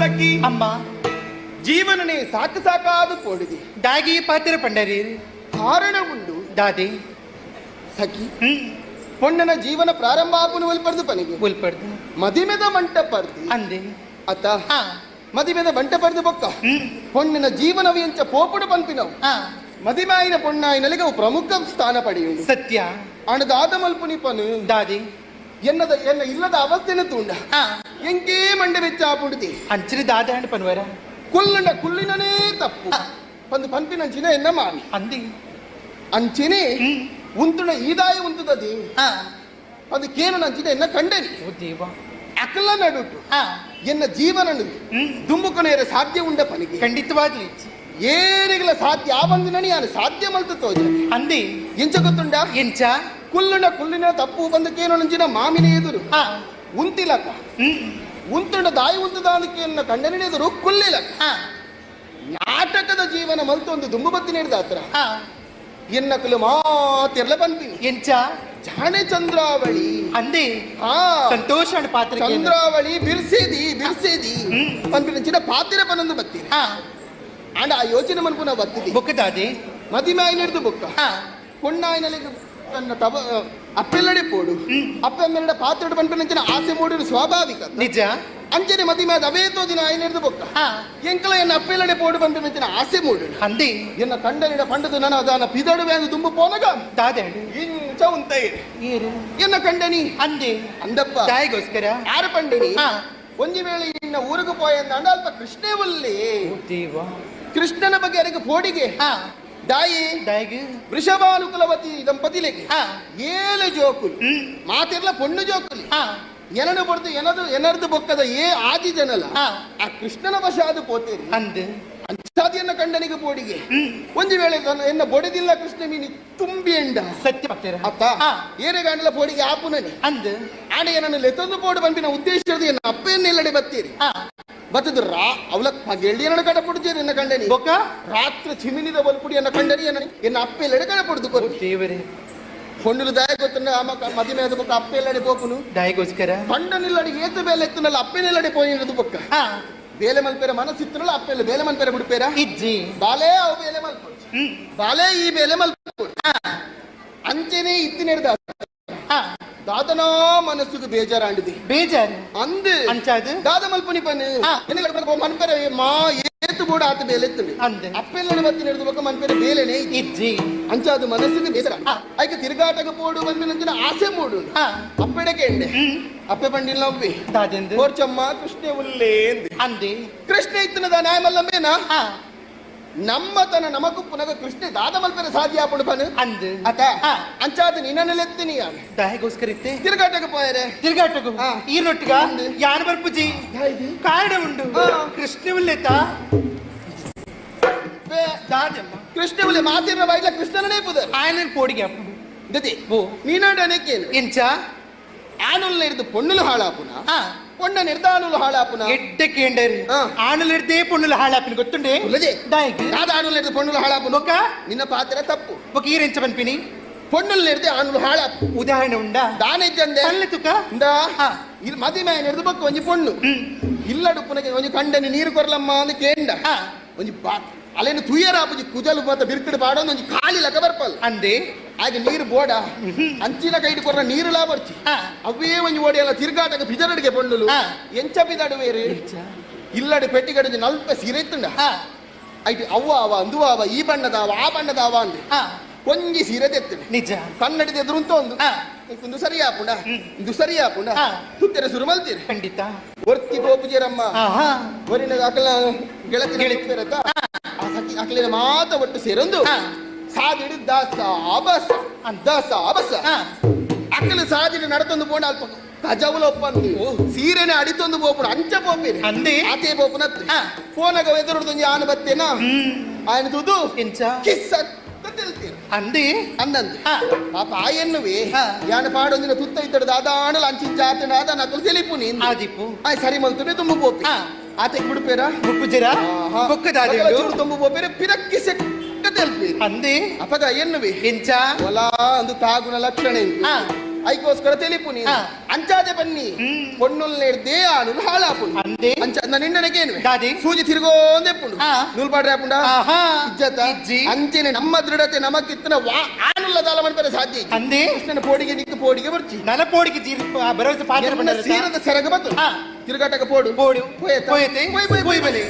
ಸಖಿ ಅಮ್ಮ ಜೀವನನೇ ಸಾಕು ಸಾಕಾದ ಪೋಡಿದೆ ದಾಗಿ ಪಾತ್ರ ಪಂಡರಿ ಕಾರಣ ಉಂಡು ದಾದಿ ಸಖಿ ಪೊಣ್ಣನ ಜೀವನ ಪ್ರಾರಂಭ ಆಪುನು ಒಲ್ಪರ್ದು ಪನಿಗೆ ಉಲ್ಪಡ್ದು ಮದಿಮೆದ ಮಂಟಪರ್ದು ಅಂದೆ ಅತ್ತ ಮದಿಮೆದ ಮಂಟಪರ್ದು ಬೊಕ್ಕ ಪೊಣ್ಣಿನ ಜೀವನವಿಯಂಚ ಪೋಪುಡು ಪಂಪಿನವು ಮದಿಮಾಯಿನ ಪೊಣ್ಣಾಯಿನಲಿಗೆ ಪ್ರಮುಖ ಸ್ಥಾನ ಪಡೆಯುಂಡು ಸತ್ಯ ಅಣದಾದ ಮಲ್ಪುನಿ ಪನು ದಾದಿ ಎನ್ನ ಇಲ್ಲದ ಅವಸ್ಥೆನ ತೂಂಡ ಎಂಕೇ ಮಂಡೆ ವೆಚ್ಚ ಆಪುಡುತಿ ಅಂಚಿನ ದಾದ ಹಣ್ಣು ಪನ್ವರ ಕುಳ್ಳಿನನೇ ತಪ್ಪು ಪಂದು ಪಂಪಿನಂಚಿನ ಎನ್ನ ಮಾವಿ ಅಂದಿ ಅಂಚಿನಿ ಉಂತುಣ ಈದಾಯ ಉಂತುದದಿ ಅದು ಕೇನು ನಂಚಿನ ಎನ್ನ ಕಂಡೇನಿ ದೇವ ಅಕಲ ನಡುಟು ಎನ್ನ ಜೀವನ ದುಮ್ಮುಕನೇರ ಸಾಧ್ಯ ಉಂಡ ಪನಿಗೆ ಖಂಡಿತವಾಗ್ಲಿ ಏರಿಗಳ ಸಾಧ್ಯ ಆ ಬಂದಿನನಿ ನಾನು ಸಾಧ್ಯ ಮಲ್ತು ತೋಜ ಅಂದಿ ಎಂಚ ಗೊತ್ತುಂಡ ಎಂಚ ಕುಳ್ಳಿನ ತಪ್ಪು ಬಂದ ಕೇನು ನಂಚಿನ ಮಾಮಿನ ಎದುರು ಉಂತಿಲಕ್ಕ ಉಂತುಂಡ ದಾಯಿ ಉಂತದ ಅದಕ್ಕೆ ಎನ್ನ ಕಂಡನಿನ ಎದುರು ಕುಲ್ಲಿಲಕ್ಕ ನಾಟಕದ ಜೀವನ ಮಲ್ತು ಒಂದು ದುಂಬು ಬತ್ತಿ ನೀಡಿದ ಹತ್ರ ಎನ್ನಕಲು ಮಾತೆರ್ಲ ಪಂಪಿನಿ ಎಂಚ ಜಾಣೆ ಚಂದ್ರಾವಳಿ ಅಂದಿ ಸಂತೋಷ ಪಾತ್ರ ಚಂದ್ರಾವಳಿ ಬಿರ್ಸೇದಿ ಪಂಪಿನ ಚಿನ್ನ ಪಾತಿರ ಪನೊಂದು ಬತ್ತೀರಿ ಅಂಡ್ ಆ ಯೋಚನೆ ಮನ್ಪುನ ಬತ್ತಿದಿ ಬೊಕ್ಕದಾದಿ ಮದಿಮಾಯಿ ನಡೆದು ಬೊಕ್ಕ ಕೊಣ್ಣಾಯಿನಲ್ಲಿ ತನ್ನ ಅಪ್ಪೆಲ್ಲಡೆ ಪೋಡು ಅಪ್ಪೆಮ್ಮೆರಡ ಪಾತ್ರೆಡು ಪಂಪಿನ ಆಸೆ ಮೂಡಿನ ಸ್ವಾಭಾವಿಕ ನಿಜ ಅಂಚನೆ ಮದಿಮಾದ ಅವೇತೋ ದಿನ ಆಯ್ನೆಡ್ದು ಬೊಕ್ಕ ಎಂಕಲ ಎನ್ನ ಅಪ್ಪೆಲ್ಲಡೆ ಪೋಡು ಪಂಪಿನ ಆಸೆ ಮೂಡು ಅಂದಿ ಎನ್ನ ಕಂಡನಿಡ ಪಂಡದು ನನ್ನ ಅದಾನ ಪಿದಡುವೆ ಅಂದು ದುಂಬು ಪೋನಗ ದಾದೆ ಇಂಚ ಉಂತೈ ಎನ್ನ ಕಂಡನಿ ಅಂದಿ ಅಂದಪ್ಪ ದಾಯಿಗೋಸ್ಕರ ಆರು ಪಂಡಿನಿ ಒಂಜಿ ವೇಳೆ ಇನ್ನ ಊರಿಗೆ ಪೋಯಂದ ಅಂಡ ಅಲ್ಪ ಕೃಷ್ಣೇ ಒಲ್ಲಿ ಕೃಷ್ಣನ ಬಗ್ಗೆ ಅದಕ್ಕೆ ಪೋಡಿಗೆ ದಾಯಿ ವೃಷಭಾನುಕುಲವತಿ ದಂಪತಿಲೆಗೆ ಏಳು ಜೋಕುಲು ಮಾತಿರ್ಲ ಪೊಣ್ಣು ಜೋಕುಲಿ ಎನನು ಬಡ್ದು ಎನರ್ದು ಬೊಕ್ಕದ ಆದಿ ಜನಲ ಆ ಕೃಷ್ಣನ ವಶ ಅದು ಪೋತೇರಿ ಅಂಚಾದಿಯನ್ನ ಕಂಡನಿಗೆ ಬೋಡಿಗೆ ಒಂದು ವೇಳೆ ಎನ್ನ ಬೊಡೆದಿಲ್ಲ ಕೃಷ್ಣ ಮೀನಿ ತುಂಬಿ ಎಂಡ ಸತ್ಯ ಅತ್ತ ಏರೆ ಗಂಡಲ ಬೋಡಿಗೆ ಆಪುನನಿ ಅಂದ್ ಆಡ ಏನನ್ನು ಲೆತ್ತೊಂದು ಬೋಡು ಬಂದಿನ ಉದ್ದೇಶದ ಎನ್ನ ಅಪ್ಪೆಯನ್ನೆಲ್ಲಡೆ ಬತ್ತೀರಿ ಬತ್ತದು ಅವಳ ಗೆಳ್ಳಿಯನ್ನ ಕಡ ಪುಡ್ತೀರಿ ಎನ್ನ ಕಂಡನಿ ಬೊಕ್ಕ ರಾತ್ರಿ ಚಿಮಿನಿದ ಬಲ್ಪುಡಿ ಎನ್ನ ಕಂಡನಿ ಎನ್ನ ಅಪ್ಪೆಲ್ಲಡೆ ಕಡ ಪುಡ್ದು ದೇವರೇ ಹೊಂಡಲು ದಾಯ ಗೊತ್ತಂಡ ಮದಿಮೆ ಅದು ಬೊಕ್ಕ ಅಪ್ಪೆಲ್ಲಡೆ ಪೋಪುನು ದಾಯಿಗೋಸ್ಕರ ಪಂಡನಿಲ್ಲಡೆ ಏತು ಬೇಲೆ ಎತ್ತನಲ್ಲ ಅಪ್ಪೆನೆಲ್ಲಡೆ ಪೋಯಿನದು ಬೊಕ್ಕ ಬೇಲೆ ಮಲ್ಪೇರ ಮನಸ್ಸಿತ್ತನಲ್ಲ ಅಪ್ಪೆಲ್ಲ ಬೇಲೆ ಮಲ್ಪೇರ ಬಿಡ್ಪೇರ ಇಜ್ಜಿ ಬಾಲೆ ಅವು ಬೇಲೆ ಮಲ್ಪೊಡು ಬಾಲೆ ಈ ಬೇಲೆ ಮಲ್ಪೊಡು ಅಂಚೆನೆ ಇತ್ತಿನೆಡ್ದ ದಾದನ ಮನಸ್ಸುಗೆ ಬೇಜಾರಾಂಡಿದೆ ಬೇಜಾರು ಅಂದು ಅಂಚಾದು ದಾದ ಮಲ್ಪನಿ ಪನ್ನು ಮನ್ಪೇರ ಮಾ ಏತು ಬೋಡ ಆತ ಬೇಲೆ ಎತ್ತುಂಡು ಅಪ್ಪೆಲ್ಲ ಬತ್ತಿ ನಡೆದು ಬೊಕ್ಕ ಮನ್ಪೇರ ಬೇಲೆನೆ ಇಜ್ಜಿ ಅಂಚಾದು ಮನಸ್ಸಿಗೆ ಬೇಸರ ಆಯ್ಕೆ ತಿರುಗಾಟಗ ಪೋಡು ಬಂದಿನ ಆಸೆ ಮೂಡು ಅಪ್ಪೆಡೆಗೆ ಎಂಡೆ ಅಪ್ಪೆ ಪಂಡಿಲ್ಲ ಒಪ್ಪಿ ದಾದೆಂದು ಕೋರ್ಚಮ್ಮ ಕೃಷ್ಣ ಉಲ್ಲೇ ಅಂದಿ ಕೃಷ್ಣ ಇತ್ತನದ ನ್ಯಾಯ ಮಲ್ಲಂಬೇನ ನಮ್ಮತನ ನಮಗೂ ಪುನಗ ಕೃಷ್ಣ ದಾದ ಮಲ್ಪನ ಸಾಧ್ಯ ಆಪುಡು ಪನು ಅಂದ್ ಅತ ಅಂಚಾದ ನಿನ್ನನೆಲೆತ್ತೀನಿ ಯಾನು ದಾಯಿಗೋಸ್ಕರ ಇತ್ತೆ ತಿರುಗಾಟಗ ಪೋಯರೆ ತಿರುಗಾಟಗು ಈರೊಟ್ಟಿಗ ಯಾನ ಬರ್ಪುಜಿ ಕಾರಣ ಉಂಡು ಕೃಷ್ಣ ಉಲ್ಲೇತ ದಾದಮ್ಮ ಕೃಷ್ಣ ಉಲ್ಲೆ ಮಾತಿರ ಬೈಲ ಕೃಷ್ಣನೇ ಪುದ ఆయన పోడిಗೆ అప్పుడు ಗತಿ ನೀನಾಡನೇಕೇನು ಎಂಚ ಆನುಲ್ಲ ಇರ್ದು ಪೊಣ್ಣುಲು ಹಾಳಾಪುನ ಪೊಣ್ಣ ನಿರ್ದಾನುಲು ಹಾಳಾಪುನ ಎಡ್ಡೆ ಕೇಂಡರಿ ಆನುಲ್ ಇರ್ದೆ ಪೊಣ್ಣುಲು ಹಾಳಾಪಿನ ಗೊತ್ತುಂಡೆ ದಾಯಿಗೆ ದಾದ ಆನುಲ್ ಇರ್ದು ಪೊಣ್ಣುಲು ಹಾಳಾಪುನ ఒక ನಿನ್ನ ಪಾತ್ರ ತಪ್ಪು ఒక ఈరెంచ పనిపిని ಪೊಣ್ಣುಲ್ ಇರ್ದೆ ಆನುಲು ಹಾಳಾಪು ಉದಾಹರಣೆ ಉಂಡ ದಾನೆಜ್ಜಂದೆ ಪಲ್ಲೆ ತುಕ ಇಲ್ಲಿ ಮದಿಮೆ ನಿರ್ದು ಬಕ್ಕ ಒಂಜಿ ಪೊಣ್ಣು ಇಲ್ಲಡು ಪುನಗೆ ಒಂಜಿ ಕಂಡನಿ ನೀರು ಕೊರ್ಲಮ್ಮ ಅಂದ್ ಕೇಂಡ ಒಂಜಿ ಅಲ್ಲೇನು ತುಯ್ಯರಾಪುಜಿ ಕುಜಲು ಮತ್ತೆ ಬಿರ್ಕಿಡು ಬಾಡೋದು ಒಂಜಿ ಕಾಲಿ ಲಕ ಬರ್ಪಲ್ ಅಂದೆ ಹಾಗೆ ನೀರು ಬೋಡ ಅಂಚಿನ ಕೈಡು ಕೊರ್ರ ನೀರು ಲಾಬರ್ಚಿ ಅವೇ ಒಂಜಿ ಓಡಿ ಎಲ್ಲ ತಿರ್ಗಾಟಗ ಪಿಜರಡಿಗೆ ಪೊಂಡುಲು ಎಂಚ ಪಿದಡುವೇರು ಇಲ್ಲಡು ಪೆಟ್ಟಿಗಡ ನಲ್ಪ ಸೀರೆ ಇತ್ತುಂಡ ಐಟು ಅವ್ವ ಅವ ಅಂದುವ ಅವ ಈ ಬಣ್ಣದಾವ ಆ ಬಣ್ಣದಾವ ಅಂದು ಒಂಜಿ ಸೀರೆ ತೆತ್ತು ನಿಜ ಕನ್ನಡಿದ ಎದುರುಂತ ಒಂದು ಸರಿ ಆಪುಂಡ ಇದು ಸರಿ ಆಪುಂಡ ತುತ್ತೆರೆ ಸುರು ಮಲ್ತೀರಿ ಖಂಡಿತ ಒರ್ತಿ ಗೋಪುಜರಮ್ಮ ಒರಿನ ಅಕಲ ಗೆಳತಿ ಅಕಲಿನ ಮಾತ ಒಟ್ಟು ಸೇರೊಂದು ಸಾದಿಡು ದಾಸ ಆಬಸ ಅಕಲ ಸಾದಿಡು ನಡತೊಂದು ಪೋಣ ಅಲ್ಪ ಕಜವುಲ ಒಪ್ಪಂದು ಸೀರೆನೆ ಅಡಿತೊಂದು ಪೋಪುಣ ಅಂಚ ಪೋಪೇನೆ ಅಂದೆ ಆತೆ ಪೋಪುನತ್ ಫೋನಗ ಎದುರುಡ್ದು ಆನ ಬತ್ತೇನ ఆయన ತುದು ಎಂಚ ಕಿಸ್ಸ ಅಂದಿ ಅಂದಂದು ಪಾಪ ಆಯನ್ನುವೆ ಯಾನ ಪಾಡೊಂದಿನ ತುತ್ತ ಇತ್ತಡು ದಾದಾಣ ಲಂಚಿನ ಜಾತನ ಆದ ನಕಲು ತಿಳಿಪು ನೀನು ಆದಿಪು ಆಯ್ ಸರಿ ಮಲ್ತುನೆ ತುಂಬ ಪೋಪಿ ಆತೆ ಬಿಡ್ಪೇರ ಮುಕ್ಕುಜರ ಬೊಕ್ಕದಾದೆಂಡು ತುಂಬ ಪೋಪೇರೆ ಪಿರಕ್ಕಿ ಸೆಕ್ಕ ತೆಲ್ಪೇರಿ ಅಂದಿ ಅಪಗ ಎನ್ನುವೆ ಎಂಚ ಒಲ ಅಂದು ತಾಗುನ ಲಕ್ಷಣ ಐಕೋಸ್ಕರ తెలిపు ನೀನು ಹಾ. ಅಂಚಾದೆ ಬನ್ನಿ పొన్నులు నేర్దే ఆనులు హాలాపుడు అందే అంచ నిన్ననకేను దాది సూజి తిరుగోందెప్పుడు ಹಾ. నూలు పాడరాకుండా ಆಹಾ ಇಜ್ಜತ ಇಜ್ಜಿ. ಅಂಚೆನೆ ನಮ್ಮ ದೃಢತೆ ನಮಗಿತ್ತಿನ ಆನುಲ್ಲ ದಾಲಮನ್ಪರ ಸಾಧ್ಯ ಇಜ್ಜಿ. ಅಂದೆ ಕೃಷ್ಣನ ಪೋಡಿಗೆ ನಿಕ್ಕು ಪೋಡಿಗೆ ಬರ್ಚಿ ನಲಪೋಡಿಗೆ ಭರವಸೆ ಪಾತ್ರ ಎನ್ನ ಸೀರದ ಸೆರಗ ಬತ್ತು ಹಾ. ತಿರುಗಾಟಕ ಪೋಡು ಪೋಡು ಪೋಯತ ಪೋಯತೆ ಪೋಯ್ ಪೋಯ್ ಪೋಯ್ ಬಲೆ ಬಲೆ